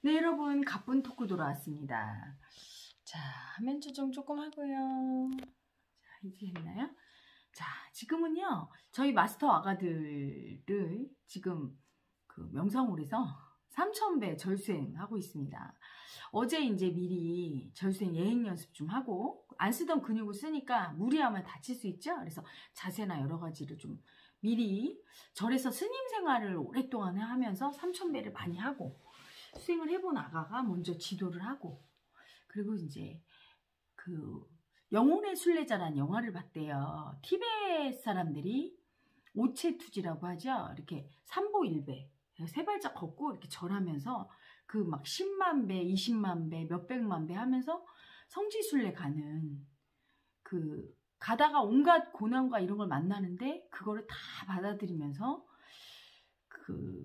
네, 여러분, 가쁜 토크 돌아왔습니다. 자, 화면 조정 조금 하고요. 자, 이제 했나요? 자, 지금은요, 저희 마스터 아가들을 지금 그 명상홀에서 3000배 절수행 하고 있습니다. 어제 이제 미리 절수행 예행 연습 좀 하고, 안 쓰던 근육을 쓰니까 무리하면 다칠 수 있죠? 그래서 자세나 여러 가지를 좀 미리 절에서 스님 생활을 오랫동안 하면서 3000배를 많이 하고, 수행을 해본 아가가 먼저 지도를 하고, 그리고 이제 그 영혼의 순례자라는 영화를 봤대요. 티베트 사람들이 오체투지라고 하죠. 이렇게 삼보일배 세 발짝 걷고 이렇게 절하면서 그 막 10만 배, 20만 배, 몇백만 배 하면서 성지순례 가는, 그 가다가 온갖 고난과 이런 걸 만나는데 그거를 다 받아들이면서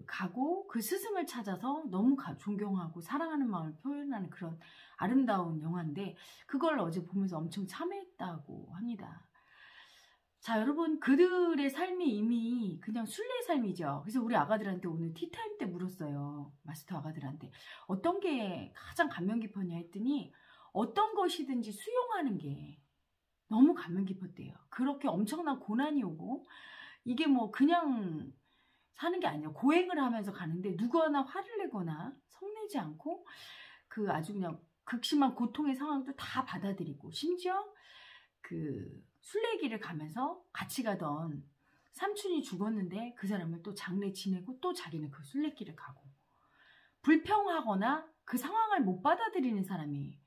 가고 그 스승을 찾아서 너무 존경하고 사랑하는 마음을 표현하는 그런 아름다운 영화인데, 그걸 어제 보면서 엄청 참회했다고 합니다. 자, 여러분, 그들의 삶이 이미 그냥 순례 삶이죠. 그래서 우리 아가들한테 오늘 티타임 때 물었어요. 마스터 아가들한테 어떤 게 가장 감명 깊었냐 했더니 어떤 것이든지 수용하는 게 너무 감명 깊었대요. 그렇게 엄청난 고난이 오고 이게 뭐 그냥 사는 게 아니에요. 고행을 하면서 가는데 누구 하나 화를 내거나 성내지 않고 그 아주 그냥 극심한 고통의 상황도 다 받아들이고, 심지어 그 순례길을 가면서 같이 가던 삼촌이 죽었는데 그 사람을 또 장례 지내고 또 자기는 그 순례길을 가고, 불평하거나 그 상황을 못 받아들이는 사람이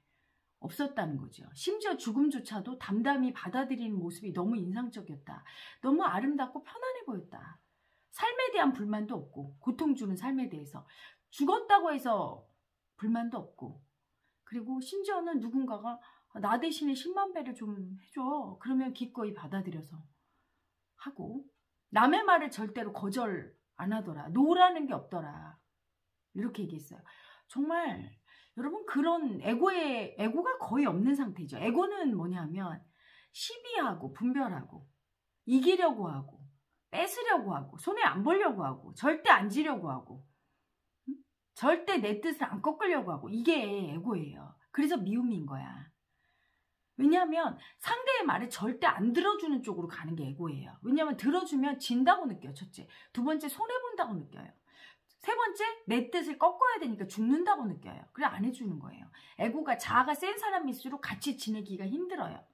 없었다는 거죠. 심지어 죽음조차도 담담히 받아들이는 모습이 너무 인상적이었다. 너무 아름답고 편안해 보였다. 삶에 대한 불만도 없고, 고통 주는 삶에 대해서 죽었다고 해서 불만도 없고, 그리고 심지어는 누군가가 나 대신에 10만 배를 좀 해줘. 그러면 기꺼이 받아들여서 하고, 남의 말을 절대로 거절 안 하더라. 노라는 게 없더라. 이렇게 얘기했어요. 정말 여러분, 그런 에고가 거의 없는 상태죠. 에고는 뭐냐면 시비하고 분별하고 이기려고 하고 뺏으려고 하고 손에 안 보려고 하고 절대 안 지려고 하고 절대 내 뜻을 안 꺾으려고 하고, 이게 에고예요. 그래서 미움인 거야. 왜냐하면 상대의 말을 절대 안 들어주는 쪽으로 가는 게 에고예요. 왜냐하면 들어주면 진다고 느껴요. 첫째. 두 번째, 손해본다고 느껴요. 세 번째, 내 뜻을 꺾어야 되니까 죽는다고 느껴요. 그래 안 해주는 거예요. 에고가, 자아가 센 사람일수록 같이 지내기가 힘들어요.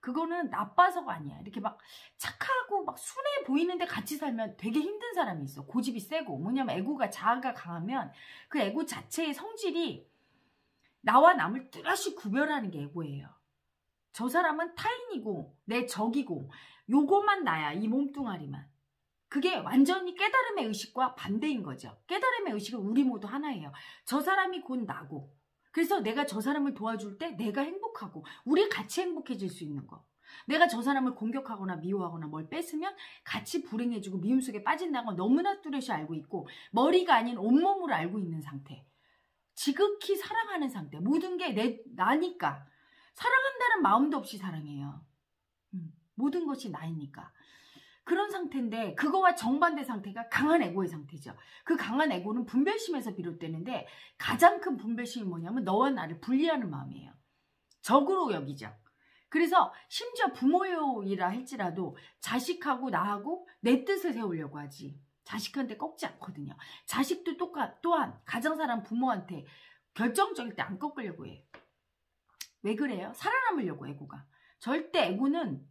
그거는 나빠서가 아니야. 이렇게 막 착하고 막 순해 보이는데 같이 살면 되게 힘든 사람이 있어. 고집이 세고. 뭐냐면 에고가, 자아가 강하면 그 에고 자체의 성질이 나와 남을 뚜렷이 구별하는 게 에고예요. 저 사람은 타인이고 내 적이고 요거만 나야, 이 몸뚱아리만. 그게 완전히 깨달음의 의식과 반대인 거죠. 깨달음의 의식은 우리 모두 하나예요. 저 사람이 곧 나고, 그래서 내가 저 사람을 도와줄 때 내가 행복하고 우리 같이 행복해질 수 있는 거. 내가 저 사람을 공격하거나 미워하거나 뭘 뺏으면 같이 불행해지고 미움 속에 빠진다는 걸 너무나 뚜렷이 알고 있고, 머리가 아닌 온몸으로 알고 있는 상태. 지극히 사랑하는 상태. 모든 게 나니까. 사랑한다는 마음도 없이 사랑해요. 모든 것이 나이니까. 그런 상태인데, 그거와 정반대 상태가 강한 에고의 상태죠. 그 강한 에고는 분별심에서 비롯되는데, 가장 큰 분별심이 뭐냐면 너와 나를 분리하는 마음이에요. 적으로 여기죠. 그래서 심지어 부모이라 할지라도 자식하고 나하고 내 뜻을 세우려고 하지, 자식한테 꺾지 않거든요. 자식도 또한 가장사랑 부모한테 결정적일 때 안 꺾으려고 해요. 왜 그래요? 살아남으려고, 에고가. 절대 에고는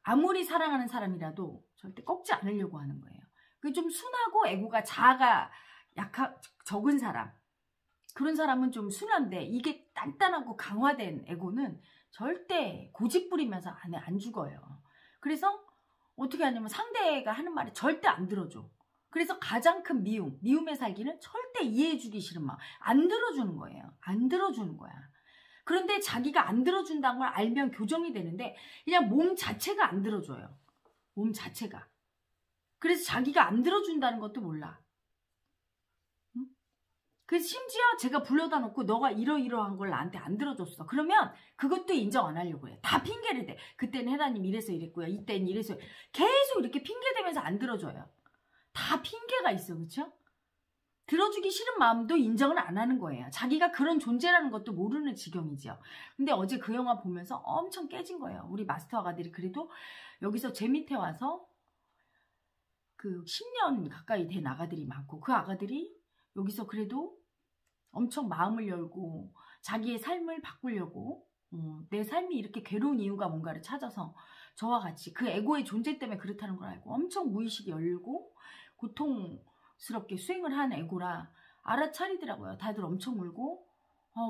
아무리 사랑하는 사람이라도 절대 꺾지 않으려고 하는 거예요. 그게 좀 순하고, 에고가, 자아가 적은 사람, 그런 사람은 좀 순한데, 이게 단단하고 강화된 에고는 절대 고집 부리면서 안 죽어요. 그래서 어떻게 하냐면 상대가 하는 말이 절대 안 들어줘. 그래서 가장 큰 미움의 살기는 절대 이해해주기 싫은 마음. 안 들어주는 거예요. 안 들어주는 거야. 그런데 자기가 안 들어준다는 걸 알면 교정이 되는데, 그냥 몸 자체가 안 들어줘요. 몸 자체가. 그래서 자기가 안 들어준다는 것도 몰라. 응? 그래서 심지어 제가 불러다 놓고 너가 이러이러한 걸 나한테 안 들어줬어. 그러면 그것도 인정 안 하려고 해요. 다 핑계를 대. 그때는 해라님 이래서 이랬고요. 이때는 이래서. 계속 이렇게 핑계대면서 안 들어줘요. 다 핑계가 있어. 그렇죠? 들어주기 싫은 마음도 인정을 안 하는 거예요. 자기가 그런 존재라는 것도 모르는 지경이죠. 근데 어제 그 영화 보면서 엄청 깨진 거예요. 우리 마스터 아가들이 그래도 여기서 제 밑에 와서 그 10년 가까이 된 아가들이 많고, 그 아가들이 여기서 그래도 엄청 마음을 열고 자기의 삶을 바꾸려고 내 삶이 이렇게 괴로운 이유가 뭔가를 찾아서 저와 같이 그 에고의 존재 때문에 그렇다는 걸 알고 엄청 무의식이 열고 고통스럽게 수행을 한 에고라 알아차리더라고요. 다들 엄청 울고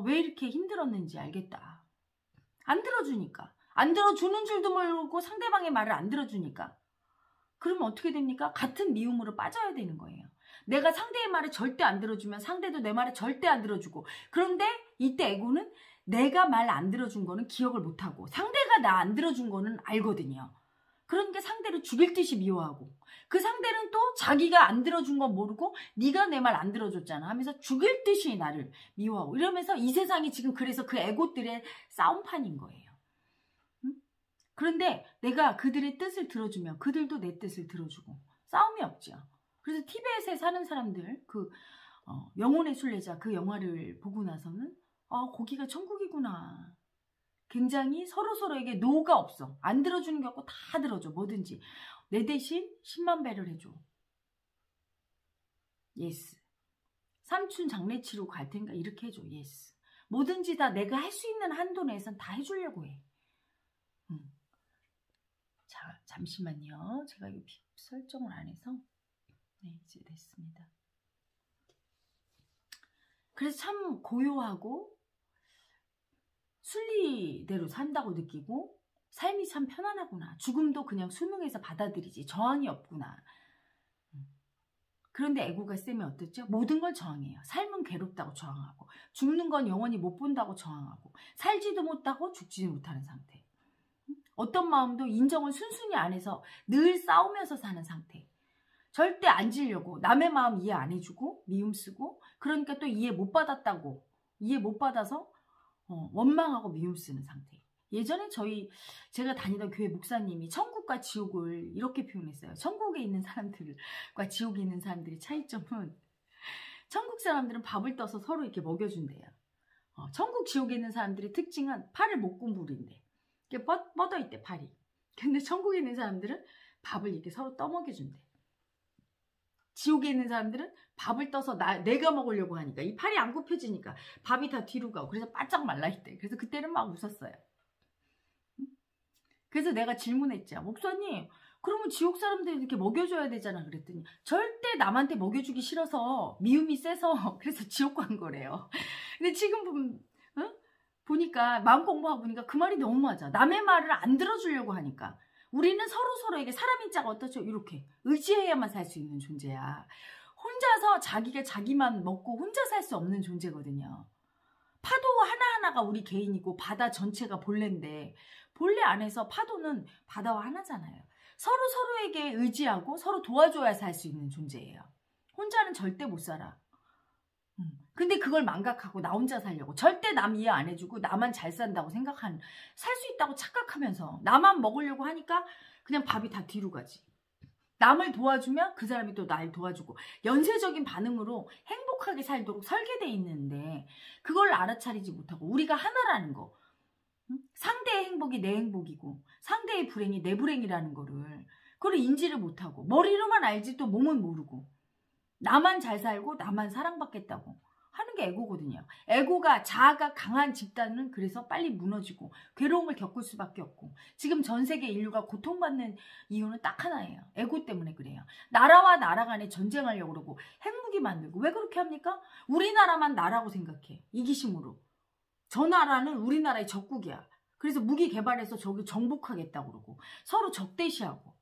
왜 이렇게 힘들었는지 알겠다. 안 들어주니까. 안 들어주는 줄도 모르고 상대방의 말을 안 들어주니까. 그러면 어떻게 됩니까? 같은 미움으로 빠져야 되는 거예요. 내가 상대의 말을 절대 안 들어주면 상대도 내 말을 절대 안 들어주고, 그런데 이때 에고는 내가 말 안 들어준 거는 기억을 못하고 상대가 나 안 들어준 거는 알거든요. 그러니까 상대를 죽일 듯이 미워하고, 그 상대는 또 자기가 안 들어준 건 모르고 네가 내 말 안 들어줬잖아 하면서 죽일 듯이 나를 미워하고, 이러면서 이 세상이 지금 그래서 그 에고들의 싸움판인 거예요. 그런데 내가 그들의 뜻을 들어주면 그들도 내 뜻을 들어주고 싸움이 없죠. 그래서 티베트에 사는 사람들, 그 영혼의 순례자 그 영화를 보고 나서는 거기가 천국이구나. 굉장히 서로서로에게 노가 없어. 안 들어주는 게 없고 다 들어줘. 뭐든지. 내 대신 10만 배를 해줘. 예스. 삼촌 장례 치르고 갈 테니까 이렇게 해줘. 예스. 뭐든지 다 내가 할 수 있는 한도 내에선 다 해주려고 해. 자, 잠시만요. 제가 이거 설정을 안 해서. 네, 이제 됐습니다. 그래서 참 고요하고 순리대로 산다고 느끼고 삶이 참 편안하구나. 죽음도 그냥 수능해서 받아들이지 저항이 없구나. 그런데 에고가 세면 어떻죠? 모든 걸 저항해요. 삶은 괴롭다고 저항하고, 죽는 건 영원히 못 본다고 저항하고, 살지도 못하고 죽지도 못하는 상태. 어떤 마음도 인정을 순순히 안 해서 늘 싸우면서 사는 상태. 절대 안 지려고, 남의 마음 이해 안 해주고 미움 쓰고, 그러니까 또 이해 못 받았다고, 이해 못 받아서 원망하고 미움 쓰는 상태. 예전에 제가 다니던 교회 목사님이 천국과 지옥을 이렇게 표현했어요. 천국에 있는 사람들과 지옥에 있는 사람들의 차이점은, 천국 사람들은 밥을 떠서 서로 이렇게 먹여준대요. 천국 지옥에 있는 사람들의 특징은 팔을 못 구부린대. 이렇게 뻗어있대, 팔이. 근데 천국에 있는 사람들은 밥을 이렇게 서로 떠먹여준대. 지옥에 있는 사람들은 밥을 떠서 내가 먹으려고 하니까 이 팔이 안 굽혀지니까 밥이 다 뒤로 가고, 그래서 바짝 말라있대. 그래서 그때는 막 웃었어요. 그래서 내가 질문했죠. 목사님, 그러면 지옥 사람들이 이렇게 먹여줘야 되잖아. 그랬더니 절대 남한테 먹여주기 싫어서, 미움이 세서 그래서 지옥 간 거래요. 근데 지금 보니까, 마음 공부하고 보니까 그 말이 너무 맞아. 남의 말을 안 들어주려고 하니까. 우리는 서로서로에게, 사람이 짝 어떻죠? 이렇게 의지해야만 살 수 있는 존재야. 혼자서 자기가 자기만 먹고 혼자 살 수 없는 존재거든요. 파도 하나하나가 우리 개인이고 바다 전체가 본래인데, 본래 안에서 파도는 바다와 하나잖아요. 서로서로에게 의지하고 서로 도와줘야 살 수 있는 존재예요. 혼자는 절대 못 살아. 근데 그걸 망각하고 나 혼자 살려고, 절대 남 이해 안 해주고 나만 잘 산다고 살 수 있다고 착각하면서 나만 먹으려고 하니까 그냥 밥이 다 뒤로 가지. 남을 도와주면 그 사람이 또 날 도와주고, 연쇄적인 반응으로 행복하게 살도록 설계되어 있는데 그걸 알아차리지 못하고, 우리가 하나라는 거, 상대의 행복이 내 행복이고 상대의 불행이 내 불행이라는 그걸 인지를 못하고, 머리로만 알지 또 몸은 모르고, 나만 잘 살고 나만 사랑받겠다고 하는 게 에고거든요. 에고가, 자아가 강한 집단은 그래서 빨리 무너지고 괴로움을 겪을 수밖에 없고, 지금 전 세계 인류가 고통받는 이유는 딱 하나예요. 에고 때문에 그래요. 나라와 나라 간에 전쟁하려고 그러고 핵무기 만들고. 왜 그렇게 합니까? 우리나라만 나라고 생각해. 이기심으로. 저 나라는 우리나라의 적국이야. 그래서 무기 개발해서 저기 정복하겠다고 그러고 서로 적대시하고,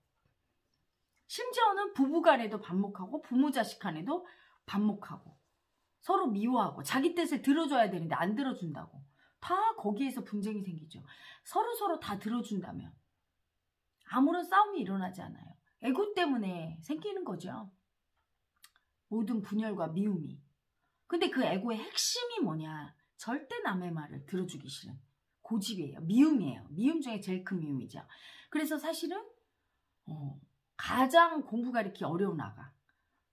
심지어는 부부간에도 반목하고 부모 자식 간에도 반목하고 서로 미워하고, 자기 뜻을 들어줘야 되는데 안 들어준다고. 다 거기에서 분쟁이 생기죠. 서로서로 다 들어준다면 아무런 싸움이 일어나지 않아요. 에고 때문에 생기는 거죠. 모든 분열과 미움이. 근데 그 에고의 핵심이 뭐냐? 절대 남의 말을 들어주기 싫은 고집이에요. 미움이에요. 미움 중에 제일 큰 미움이죠. 그래서 사실은 가장 공부가 이렇게 어려운 아가,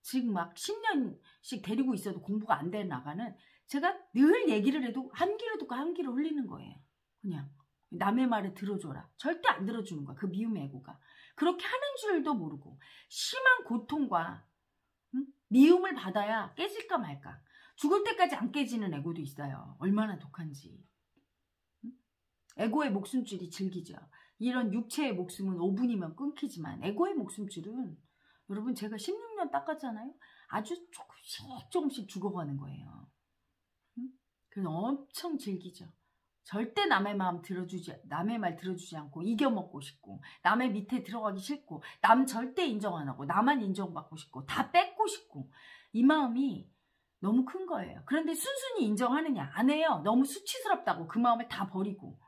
지금 막 10년씩 데리고 있어도 공부가 안 돼 나가는, 제가 늘 얘기를 해도 한 귀로 듣고 한 귀로 흘리는 거예요. 그냥 남의 말을 들어줘라. 절대 안 들어주는 거야. 그 미움의 애고가. 그렇게 하는 줄도 모르고 심한 고통과 미움을 받아야 깨질까 말까. 죽을 때까지 안 깨지는 애고도 있어요. 얼마나 독한지. 애고의 목숨줄이 질기죠. 이런 육체의 목숨은 5분이면 끊기지만 애고의 목숨줄은, 여러분 제가 16년 닦았잖아요. 아주 조금씩 죽어가는 거예요. 그래서 엄청 질기죠. 절대 남의 말 들어주지 않고 이겨먹고 싶고, 남의 밑에 들어가기 싫고, 남 절대 인정 안 하고, 나만 인정받고 싶고, 다 뺏고 싶고, 이 마음이 너무 큰 거예요. 그런데 순순히 인정하느냐? 안 해요. 너무 수치스럽다고 그 마음을 다 버리고,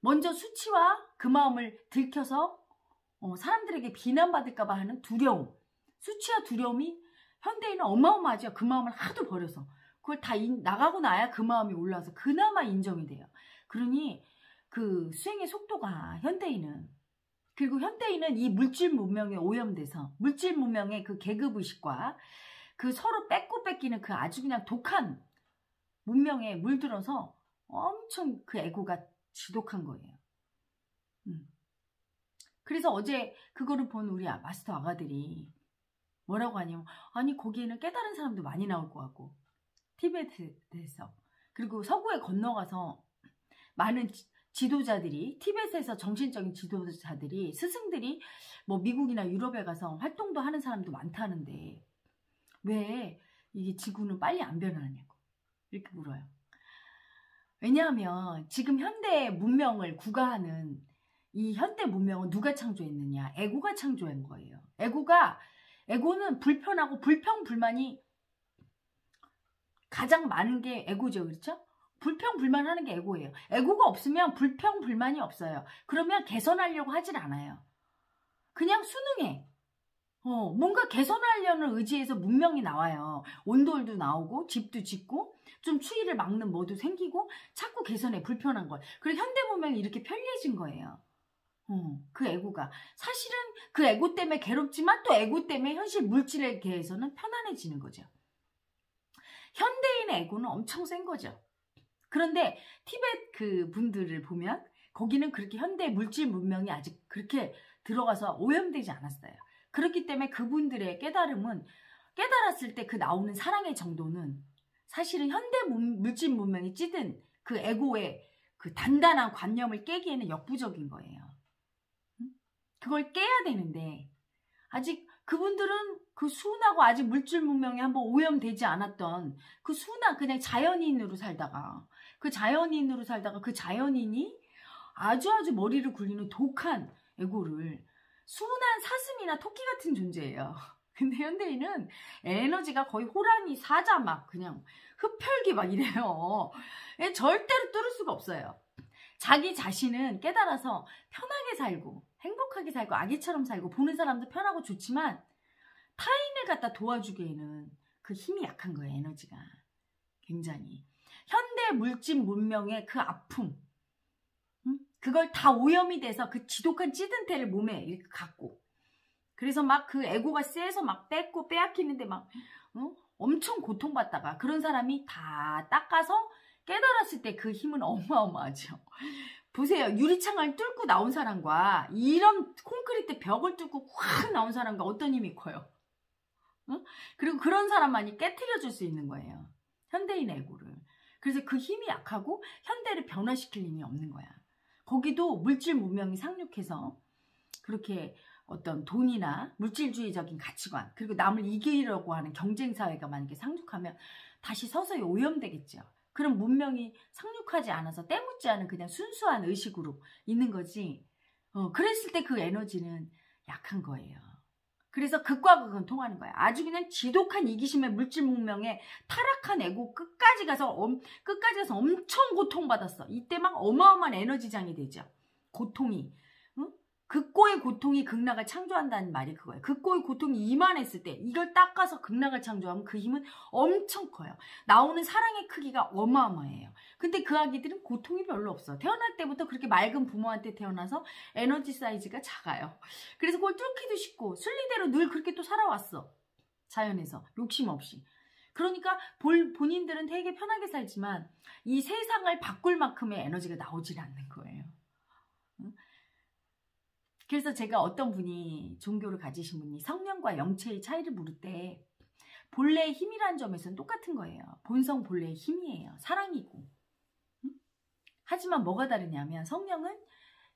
먼저 수치와 그 마음을 들켜서 사람들에게 비난받을까 봐 하는 두려움, 수치와 두려움이 현대인은 어마어마하죠. 그 마음을 하도 버려서 그걸 다 나가고 나야 그 마음이 올라와서 그나마 인정이 돼요. 그러니 그 수행의 속도가 현대인은, 그리고 현대인은 이 물질 문명에 오염돼서 물질 문명의 그 계급의식과 그 서로 뺏고 뺏기는 그 아주 그냥 독한 문명에 물들어서 엄청 그 애고가 지독한 거예요. 그래서 어제 그거를 본 우리 마스터 아가들이 뭐라고 하냐면, 아니 거기에는 깨달은 사람도 많이 나올 것 같고, 티베트에서, 그리고 서구에 건너가서 많은 지도자들이, 티베트에서 정신적인 지도자들이, 스승들이 뭐 미국이나 유럽에 가서 활동도 하는 사람도 많다는데 왜 이게 지구는 빨리 안 변하냐고 이렇게 물어요. 왜냐하면 지금 현대 문명을 구가하는 이 현대 문명은 누가 창조했느냐? 애고가 창조한 거예요. 애고는 불편하고 불평불만이 가장 많은 게 애고죠. 그렇죠? 불평불만하는 게 애고예요. 애고가 없으면 불평불만이 없어요. 그러면 개선하려고 하질 않아요. 그냥 순응해. 뭔가 개선하려는 의지에서 문명이 나와요. 온돌도 나오고 집도 짓고 좀 추위를 막는 뭐도 생기고 자꾸 개선해, 불편한 걸. 그리고 현대 문명이 이렇게 편리해진 거예요. 그 애고가. 사실은 그 애고 때문에 괴롭지만 또 애고 때문에 현실 물질에 대해서는 편안해지는 거죠. 현대인의 애고는 엄청 센 거죠. 그런데 티베트 그 분들을 보면 거기는 그렇게 현대 물질 문명이 아직 그렇게 들어가서 오염되지 않았어요. 그렇기 때문에 그분들의 깨달음은, 깨달았을 때 그 나오는 사랑의 정도는 사실은 현대 물질 문명이 찌든 그 애고의 그 단단한 관념을 깨기에는 역부족인 거예요. 그걸 깨야 되는데 아직 그분들은 그 순하고 아직 물질 문명에 한번 오염되지 않았던 그 순한 그냥 자연인으로 살다가 그 자연인이 아주 머리를 굴리는 독한 애고를, 순한 사슴이나 토끼 같은 존재예요. 근데 현대인은 에너지가 거의 호랑이, 사자 막 그냥 흡혈귀 막 이래요. 절대로 뚫을 수가 없어요. 자기 자신은 깨달아서 편하게 살고 행복하게 살고 아기처럼 살고 보는 사람도 편하고 좋지만 타인을 갖다 도와주기에는 그 힘이 약한 거예요. 에너지가 굉장히. 현대 물질 문명의 그 아픔, 그걸 다 오염이 돼서 그 지독한 찌든 태를 몸에 이렇게 갖고, 그래서 막 그 애고가 세서 막 뺏고 빼앗기는데 막 엄청 고통받다가 그런 사람이 다 닦아서 깨달았을 때 그 힘은 어마어마하죠. 보세요. 유리창을 뚫고 나온 사람과 이런 콘크리트 벽을 뚫고 확 나온 사람과 어떤 힘이 커요? 그리고 그런 사람만이 깨트려 줄 수 있는 거예요. 현대인의 애고를. 그래서 그 힘이 약하고 현대를 변화시킬 힘이 없는 거야. 거기도 물질 문명이 상륙해서 그렇게 어떤 돈이나 물질주의적인 가치관, 그리고 남을 이기려고 하는 경쟁사회가 만약에 상륙하면 다시 서서히 오염되겠죠. 그런 문명이 상륙하지 않아서 때묻지 않은 그냥 순수한 의식으로 있는 거지. 그랬을 때 그 에너지는 약한 거예요. 그래서 극과 극은 통하는 거야. 아주 그냥 지독한 이기심의 물질 문명에 타락한 애고 끝까지 가서 엄청 고통받았어. 이때 막 어마어마한 에너지장이 되죠. 고통이. 극고의 고통이 극락을 창조한다는 말이 그거예요. 극고의 고통이 이만했을 때 이걸 닦아서 극락을 창조하면 그 힘은 엄청 커요. 나오는 사랑의 크기가 어마어마해요. 근데 그 아기들은 고통이 별로 없어. 태어날 때부터 그렇게 맑은 부모한테 태어나서 에너지 사이즈가 작아요. 그래서 그걸 뚫기도 쉽고 순리대로 늘 그렇게 또 살아왔어. 자연에서 욕심 없이. 그러니까 본인들은 되게 편하게 살지만 이 세상을 바꿀 만큼의 에너지가 나오질 않는 거예요. 그래서 제가 어떤 분이, 종교를 가지신 분이 성령과 영체의 차이를 물을 때 본래의 힘이라는 점에서는 똑같은 거예요. 본성 본래의 힘이에요. 사랑이고. 하지만 뭐가 다르냐면 성령은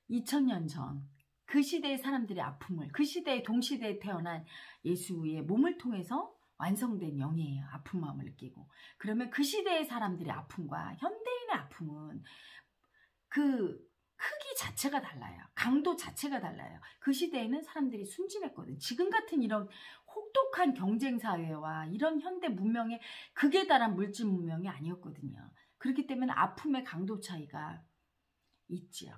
2000년 전 그 시대의 사람들의 아픔을, 그 시대의 동시대에 태어난 예수의 몸을 통해서 완성된 영이에요. 아픈 마음을 느끼고. 그러면 그 시대의 사람들의 아픔과 현대인의 아픔은 그 크기 자체가 달라요. 강도 자체가 달라요. 그 시대에는 사람들이 순진했거든. 지금 같은 이런 혹독한 경쟁사회와 이런 현대 문명의 극에 달한 물질 문명이 아니었거든요. 그렇기 때문에 아픔의 강도 차이가 있지요.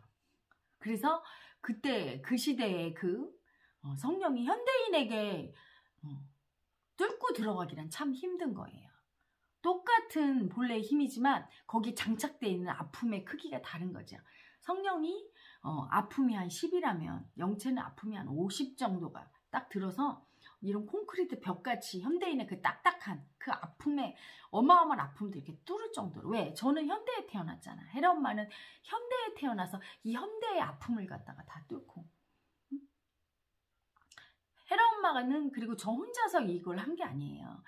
그래서 그때 그 시대의 그 성령이 현대인에게 뚫고 들어가기란 참 힘든 거예요. 똑같은 본래의 힘이지만 거기 장착되어 있는 아픔의 크기가 다른 거죠. 성령이 아픔이 한 10이라면 영체는 아픔이 한 50 정도가 딱 들어서 이런 콘크리트 벽같이 현대인의 그 딱딱한 그 아픔에 어마어마한 아픔도 이렇게 뚫을 정도로. 왜? 저는 현대에 태어났잖아. 헤라 엄마는 현대에 태어나서 이 현대의 아픔을 갖다가 다 뚫고. 헤라 엄마는 그리고 저 혼자서 이걸 한 게 아니에요.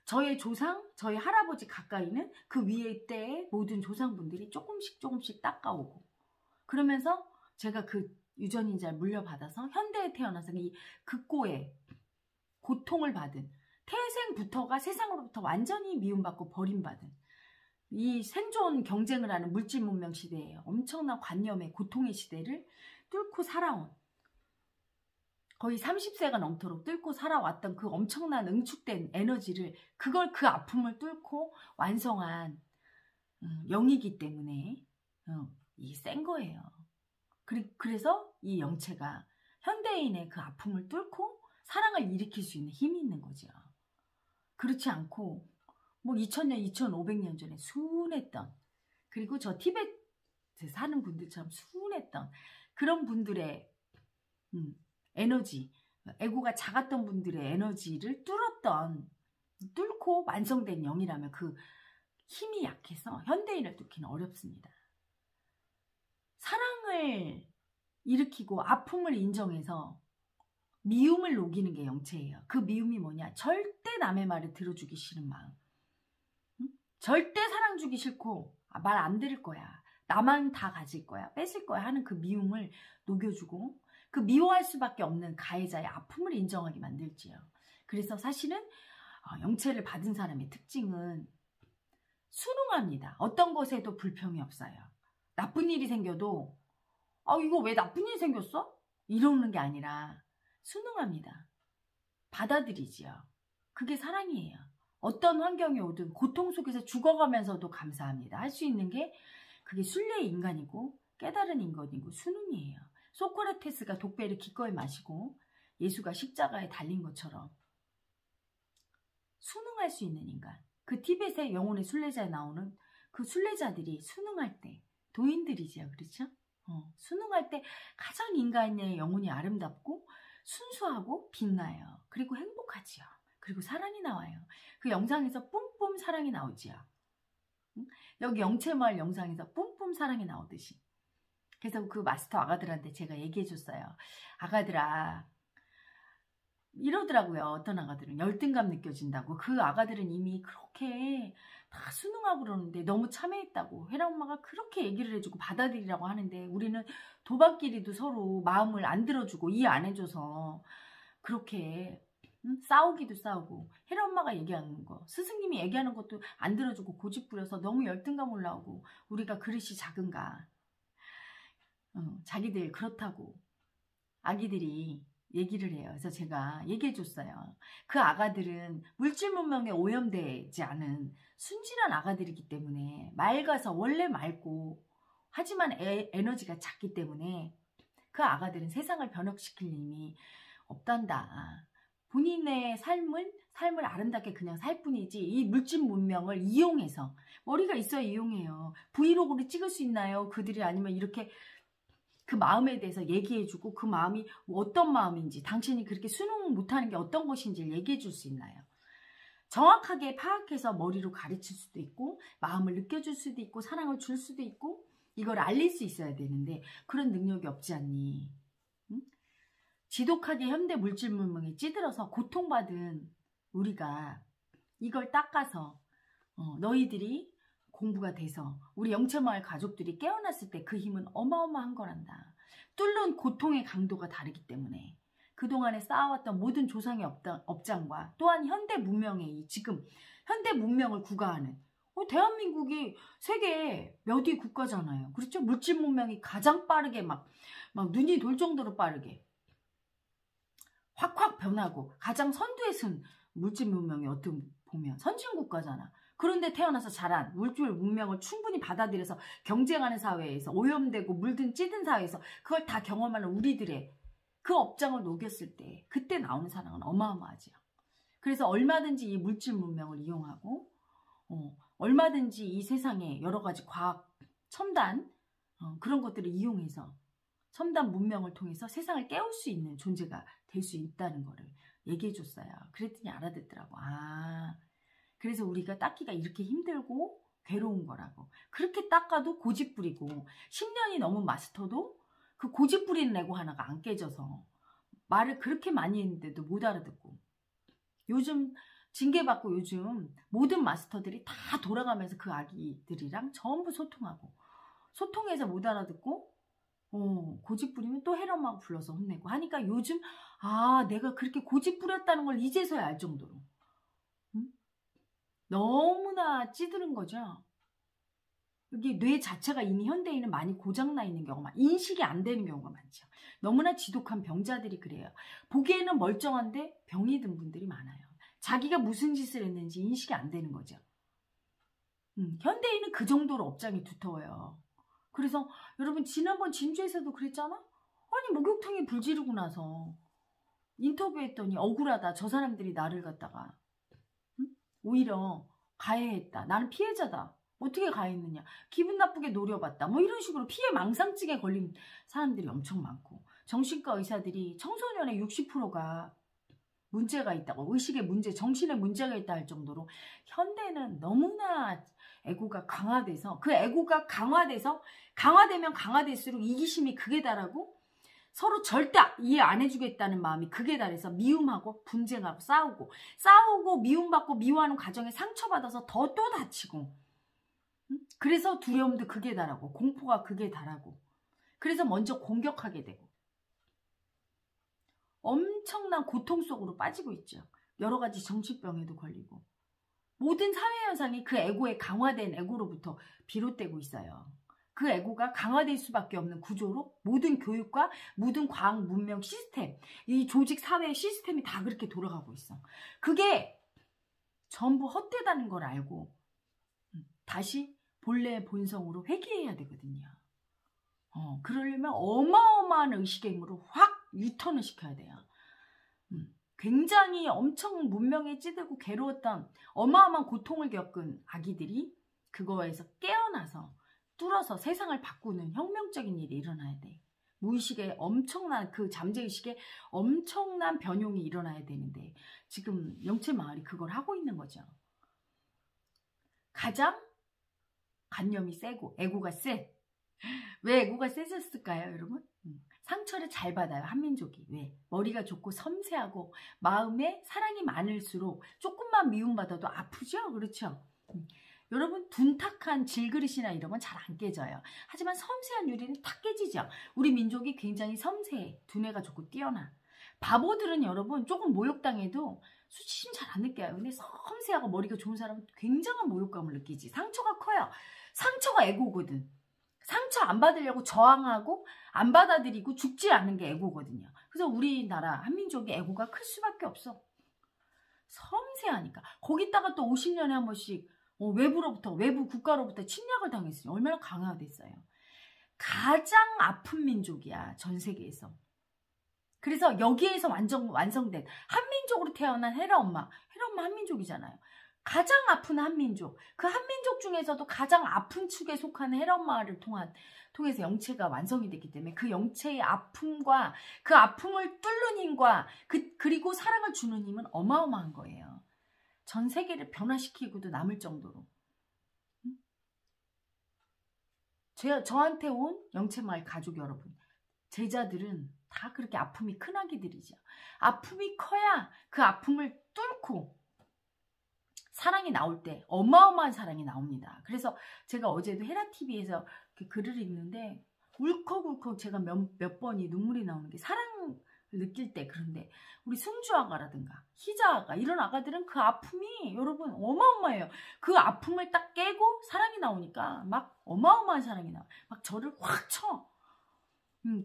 저의 조상, 저희 할아버지 가까이는 그 위에 때의 모든 조상분들이 조금씩 닦아오고, 그러면서 제가 그 유전인자를 물려받아서 현대에 태어나서 이 극고의 고통을 받은, 태생부터가 세상으로부터 완전히 미움받고 버림받은 이 생존 경쟁을 하는 물질 문명 시대에 엄청난 관념의 고통의 시대를 뚫고 살아온, 거의 30세가 넘도록 뚫고 살아왔던 그 엄청난 응축된 에너지를, 그걸 그 아픔을 뚫고 완성한 영이기 때문에 이 센 거예요. 그래서 이 영체가 현대인의 그 아픔을 뚫고 사랑을 일으킬 수 있는 힘이 있는 거죠. 그렇지 않고 뭐 2000년, 2500년 전에 순했던, 그리고 저 티베트에 사는 분들처럼 순했던 그런 분들의 에너지, 에고가 작았던 분들의 에너지를 뚫고 완성된 영이라면 그 힘이 약해서 현대인을 뚫기는 어렵습니다. 사랑을 일으키고 아픔을 인정해서 미움을 녹이는 게 영체예요. 그 미움이 뭐냐? 절대 남의 말을 들어주기 싫은 마음. 절대 사랑 주기 싫고 말 안 들을 거야. 나만 다 가질 거야. 뺏을 거야 하는 그 미움을 녹여주고, 그 미워할 수밖에 없는 가해자의 아픔을 인정하게 만들지요. 그래서 사실은 영체를 받은 사람의 특징은 순응합니다. 어떤 것에도 불평이 없어요. 나쁜 일이 생겨도 이거 왜 나쁜 일이 생겼어? 이러는 게 아니라 순응합니다. 받아들이지요. 그게 사랑이에요. 어떤 환경이 오든 고통 속에서 죽어가면서도 감사합니다. 할 수 있는 게 그게 순례의 인간이고 깨달은 인간이고 순응이에요. 소크라테스가 독배를 기꺼이 마시고 예수가 십자가에 달린 것처럼 순응할 수 있는 인간. 그 티벳의 영혼의 순례자에 나오는 그 순례자들이 순응할 때, 도인들이지요. 그렇죠? 순응할 때 가장 인간의 영혼이 아름답고 순수하고 빛나요. 그리고 행복하지요. 그리고 사랑이 나와요. 그 영상에서 뿜뿜 사랑이 나오지요. 여기 영체마을 영상에서 뿜뿜 사랑이 나오듯이. 그래서 그 마스터 아가들한테 제가 얘기해 줬어요. 아가들아, 이러더라고요. 어떤 아가들은 열등감 느껴진다고. 그 아가들은 이미 그렇게 다 순응하고 그러는데 너무 참여했다고. 헤라 엄마가 그렇게 얘기를 해주고 받아들이라고 하는데 우리는 도박끼리도 서로 마음을 안 들어주고 이해 안 해줘서 그렇게 싸우기도 싸우고, 헤라 엄마가 얘기하는 거, 스승님이 얘기하는 것도 안 들어주고 고집 부려서 너무 열등감 올라오고, 우리가 그릇이 작은가. 자기들 그렇다고 아기들이 얘기를 해요. 그래서 제가 얘기해 줬어요. 그 아가들은 물질 문명에 오염되지 않은 순진한 아가들이기 때문에, 맑아서 원래 맑고 하지만 에너지가 작기 때문에 그 아가들은 세상을 변혁시킬 힘이 없단다. 본인의 삶을 아름답게 그냥 살 뿐이지 이 물질 문명을 이용해서, 머리가 있어야 이용해요. 브이로그를 찍을 수 있나요? 그들이 아니면 이렇게 그 마음에 대해서 얘기해주고 그 마음이 어떤 마음인지, 당신이 그렇게 수능 못하는 게 어떤 것인지 얘기해 줄 수 있나요? 정확하게 파악해서 머리로 가르칠 수도 있고 마음을 느껴줄 수도 있고 사랑을 줄 수도 있고 이걸 알릴 수 있어야 되는데 그런 능력이 없지 않니? 응? 지독하게 현대 물질 문명에 찌들어서 고통받은 우리가 이걸 닦아서 너희들이 공부가 돼서 우리 영체마을 가족들이 깨어났을 때 그 힘은 어마어마한 거란다. 뚫는 고통의 강도가 다르기 때문에 그동안에 쌓아왔던 모든 조상의 업장과 또한 현대 문명의 지금 현대 문명을 구가하는 대한민국이 세계 몇 위 국가잖아요. 그렇죠? 물질 문명이 가장 빠르게 막 눈이 돌 정도로 빠르게 확확 변하고 가장 선두에 선 물질 문명이 어떻게 보면 선진국가잖아. 그런데 태어나서 자란 물질 문명을 충분히 받아들여서 경쟁하는 사회에서 오염되고 물든 찌든 사회에서 그걸 다 경험하는 우리들의 그 업장을 녹였을 때 그때 나오는 사랑은 어마어마하지요. 그래서 얼마든지 이 물질 문명을 이용하고 얼마든지 이 세상에 여러 가지 과학, 첨단 그런 것들을 이용해서 첨단 문명을 통해서 세상을 깨울 수 있는 존재가 될 수 있다는 거를 얘기해 줬어요. 그랬더니 알아듣더라고. 그래서 우리가 닦기가 이렇게 힘들고 괴로운 거라고. 그렇게 닦아도 고집 부리고 10년이 넘은 마스터도 그 고집 부리는 애고 하나가 안 깨져서 말을 그렇게 많이 했는데도 못 알아듣고 요즘 징계받고 요즘 모든 마스터들이 다 돌아가면서 그 아기들이랑 전부 소통하고 소통해서 못 알아듣고 고집 부리면 또 해럼하고 불러서 혼내고 하니까 요즘 내가 그렇게 고집 부렸다는 걸 이제서야 알 정도로 너무나 찌드는 거죠. 이게 뇌 자체가 이미 현대인은 많이 고장나 있는 경우가 인식이 안 되는 경우가 많죠. 너무나 지독한 병자들이 그래요. 보기에는 멀쩡한데 병이 든 분들이 많아요. 자기가 무슨 짓을 했는지 인식이 안 되는 거죠. 현대인은 그 정도로 업장이 두터워요. 그래서 여러분 지난번 진주에서도 그랬잖아? 아니 목욕탕에 불 지르고 나서 인터뷰했더니 억울하다. 저 사람들이 나를 갖다가 오히려 가해했다. 나는 피해자다. 어떻게 가해했느냐. 기분 나쁘게 노려봤다. 이런 식으로 피해 망상증에 걸린 사람들이 엄청 많고 정신과 의사들이 청소년의 60%가 문제가 있다고 의식의 문제, 정신의 문제가 있다 할 정도로 현대는 너무나 에고가 강화돼서 그 에고가 강화되면 강화될수록 이기심이 극에 달하고 서로 절대 이해 안 해주겠다는 마음이 극에 달해서 미움하고 분쟁하고 싸우고 미움받고 미워하는 과정에 상처받아서 더 또 다치고 그래서 두려움도 극에 달하고 공포가 극에 달하고 그래서 먼저 공격하게 되고 엄청난 고통 속으로 빠지고 있죠. 여러 가지 정신병에도 걸리고 모든 사회 현상이 그 에고의 강화된 에고로부터 비롯되고 있어요. 그 에고가 강화될 수밖에 없는 구조로 모든 교육과 모든 과학 문명 시스템, 이 조직 사회 시스템이 다 그렇게 돌아가고 있어. 그게 전부 헛되다는 걸 알고 다시 본래의 본성으로 회귀해야 되거든요. 그러려면 어마어마한 의식의 힘으로 확 유턴을 시켜야 돼요. 굉장히 엄청 문명에 찌들고 괴로웠던 어마어마한 고통을 겪은 아기들이 그거에서 깨어나서 뚫어서 세상을 바꾸는 혁명적인 일이 일어나야 돼. 무의식에 엄청난 그 잠재의식에 엄청난 변용이 일어나야 되는데 지금 영체마을이 그걸 하고 있는 거죠. 가장 관념이 세고 에고가 세. 왜 에고가 세졌을까요, 여러분? 상처를 잘 받아요, 한민족이. 왜? 머리가 좋고 섬세하고 마음에 사랑이 많을수록 조금만 미움받아도 아프죠? 그렇죠? 여러분 둔탁한 질그릇이나 이런 건 잘 안 깨져요. 하지만 섬세한 유리는 탁 깨지죠. 우리 민족이 굉장히 섬세해. 두뇌가 좋고 뛰어나. 바보들은 여러분 조금 모욕당해도 수치심 잘 안 느껴요. 근데 섬세하고 머리가 좋은 사람은 굉장한 모욕감을 느끼지. 상처가 커요. 상처가 에고거든. 상처 안 받으려고 저항하고 안 받아들이고 죽지 않는 게 에고거든요. 그래서 우리나라 한민족의 에고가 클 수밖에 없어. 섬세하니까. 거기다가 또 50년에 한 번씩 외부 국가로부터 침략을 당했으니 얼마나 강화됐어요. 가장 아픈 민족이야, 전 세계에서. 그래서 여기에서 완성된 한민족으로 태어난 헤라 엄마 한민족이잖아요. 가장 아픈 한민족, 그 한민족 중에서도 가장 아픈 축에 속하는 헤라 엄마를 통해서 영체가 완성이 됐기 때문에 그 영체의 아픔과 그 아픔을 뚫는 힘과 그리고 사랑을 주는 힘은 어마어마한 거예요. 전 세계를 변화시키고도 남을 정도로. 저한테 온 영채마을 가족 여러분, 제자들은 다 그렇게 아픔이 큰 아기들이죠. 아픔이 커야 그 아픔을 뚫고 사랑이 나올 때 어마어마한 사랑이 나옵니다. 그래서 제가 어제도 헤라TV에서 글을 읽는데 울컥울컥 제가 몇 번이 눈물이 나오는 게 사랑을 느낄 때. 그런데 우리 승주아가라든가 희자아가 이런 아가들은 그 아픔이 여러분 어마어마해요. 그 아픔을 딱 깨고 사랑이 나오니까 막 어마어마한 사랑이 나와요. 막 저를 확 쳐.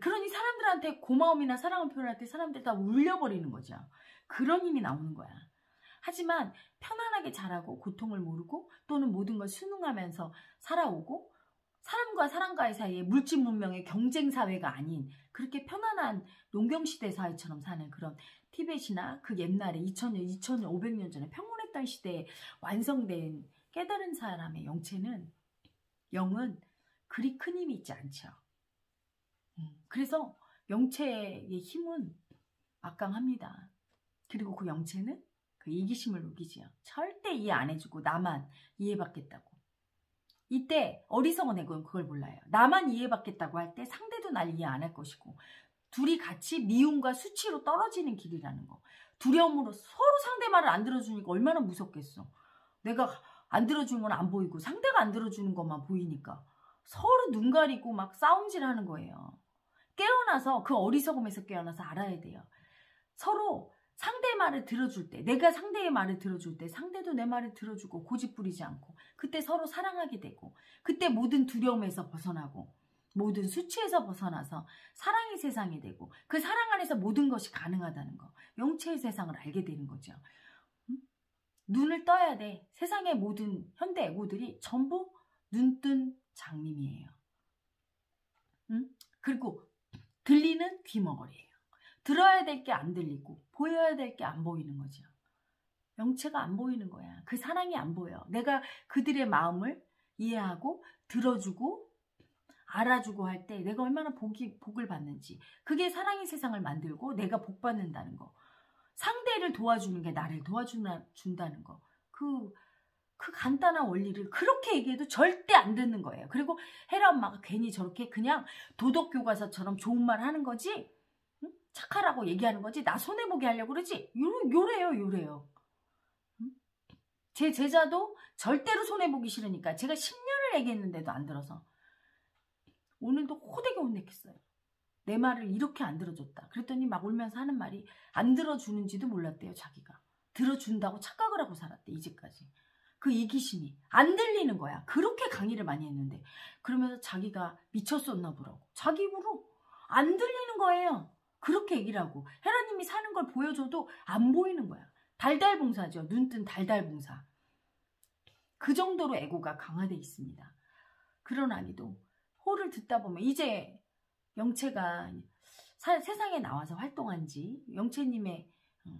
그러니 사람들한테 고마움이나 사랑을 표현할 때 사람들 다 울려버리는 거죠. 그런 힘이 나오는 거야. 하지만 편안하게 자라고 고통을 모르고 또는 모든 걸 순응하면서 살아오고 사람과 사람과의 사이에 물질 문명의 경쟁 사회가 아닌 그렇게 편안한 농경시대 사회처럼 사는 그런 티벳이나 그 옛날에 2000년, 2500년 전에 평온했던 시대에 완성된 깨달은 사람의 영은 그리 큰 힘이 있지 않죠. 그래서 영체의 힘은 막강합니다. 그리고 그 영체는 그 이기심을 우기지요. 절대 이해 안 해주고 나만 이해받겠다고. 이때 어리석은 애고는 그걸 몰라요. 나만 이해받겠다고 할 때 상대도 날 이해 안 할 것이고 둘이 같이 미움과 수치로 떨어지는 길이라는 거. 두려움으로 서로 상대 말을 안 들어주니까 얼마나 무섭겠어. 내가 안 들어주는 건 안 보이고 상대가 안 들어주는 것만 보이니까 서로 눈 가리고 막 싸움질하는 거예요. 깨어나서 그 어리석음에서 깨어나서 알아야 돼요. 서로 상대의 말을 들어줄 때, 내가 상대의 말을 들어줄 때 상대도 내 말을 들어주고 고집 부리지 않고 그때 서로 사랑하게 되고 그때 모든 두려움에서 벗어나고 모든 수치에서 벗어나서 사랑의 세상이 되고 그 사랑 안에서 모든 것이 가능하다는 거. 영체의 세상을 알게 되는 거죠. 눈을 떠야 돼. 세상의 모든 현대 애고들이 전부 눈뜬 장님이에요. 그리고 들리는 귀머거리예요. 들어야 될 게 안 들리고 보여야 될 게 안 보이는 거죠. 영체가 안 보이는 거야. 그 사랑이 안 보여. 내가 그들의 마음을 이해하고 들어주고 알아주고 할 때 내가 얼마나 복을 받는지. 그게 사랑의 세상을 만들고 내가 복 받는다는 거. 상대를 도와주는 게 나를 도와준다는 거. 그 간단한 원리를 그렇게 얘기해도 절대 안 듣는 거예요. 그리고 헤라 엄마가 괜히 저렇게 그냥 도덕교과서처럼 좋은 말 하는 거지. 착하라고 얘기하는 거지. 나 손해보게 하려고 그러지. 요래요. 제 제자도 절대로 손해보기 싫으니까 제가 10년을 얘기했는데도 안 들어서 오늘도 호되게 혼냈겠어요. 내 말을 이렇게 안 들어줬다. 그랬더니 막 울면서 하는 말이 안 들어주는지도 몰랐대요. 자기가. 들어준다고 착각을 하고 살았대. 이제까지. 그 이기심이 안 들리는 거야. 그렇게 강의를 많이 했는데 그러면서 자기가 미쳤었나 보라고. 자기 입으로 안 들리는 거예요. 그렇게 얘기를 하고 헤라님이 사는 걸 보여줘도 안 보이는 거야. 달달봉사죠. 눈뜬 달달봉사. 그 정도로 애고가 강화되어 있습니다. 그러나니도 호를 듣다 보면 이제 영체가 세상에 나와서 활동한 지 영체님의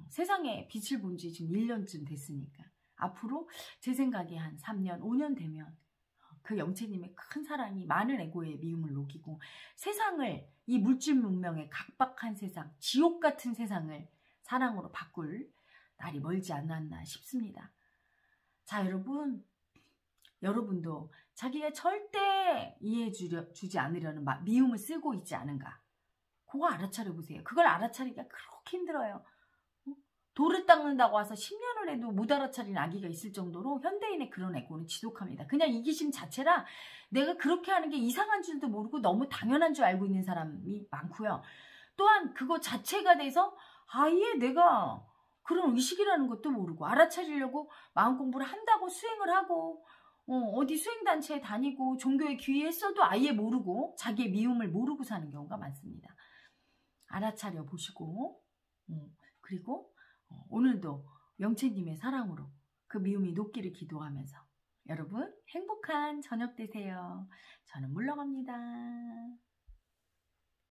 세상에 빛을 본 지 지금 1년쯤 됐으니까 앞으로 제 생각에 한 3년, 5년 되면 그 영체님의 큰 사랑이 많은 애고의 미움을 녹이고 세상을 이 물질 문명의 각박한 세상, 지옥 같은 세상을 사랑으로 바꿀 날이 멀지 않았나 싶습니다. 자, 여러분도 자기가 절대 이해해 주지 않으려는 미움을 쓰고 있지 않은가? 그거 알아차려 보세요. 그걸 알아차리기가 그렇게 힘들어요. 돌을 닦는다고 와서 10년을 해도 못 알아차린 아기가 있을 정도로 현대인의 그런 애고는 지독합니다. 그냥 이기심 자체라 내가 그렇게 하는 게 이상한 줄도 모르고 너무 당연한 줄 알고 있는 사람이 많고요. 또한 그거 자체가 돼서 아예 내가 그런 의식이라는 것도 모르고 알아차리려고 마음 공부를 한다고 수행을 하고 어디 수행단체에 다니고 종교에 귀의했어도 아예 모르고 자기의 미움을 모르고 사는 경우가 많습니다. 알아차려 보시고 그리고 오늘도 영체님의 사랑으로 그 미움이 녹기를 기도하면서 여러분 행복한 저녁 되세요. 저는 물러갑니다.